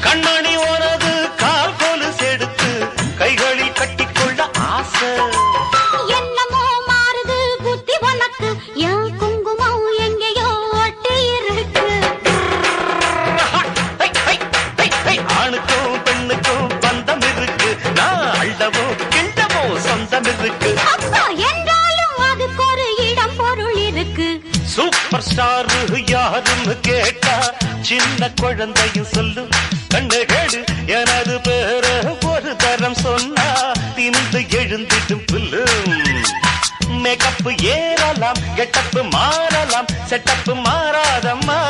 கண்மணி உனது கால் கொலு செடுத்து கைகளில் கட்டிக்கொள்ள ஆசை. என்னமோ மாறுது புத்தி உனக்கு, என் குங்குமம் எங்கேயோ ஒட்டி இருக்கு. ஆணுக்கும் பெண்ணுக்கும் பந்தம் இருக்கு, நான் அள்ளவோ கிண்டவோ சொந்தம் இருக்கு. அப்பா என்றாலும் அதுக்கு ஒரு இடம் பொருள் இருக்கு. சூப்பர் ஸ்டார் யாருன்னு கேட்டா சின்ன குழந்தையும் சொல்லும். கண்ணு கேடு எனது பேர ஒரு தரம் சொன்னா திமிந்து எழுந்திடும் புல்லு. மேக்கப் ஏறலாம், கெட்டப்பு மாறலாம், செட்டப்பு மாறாதம்மா.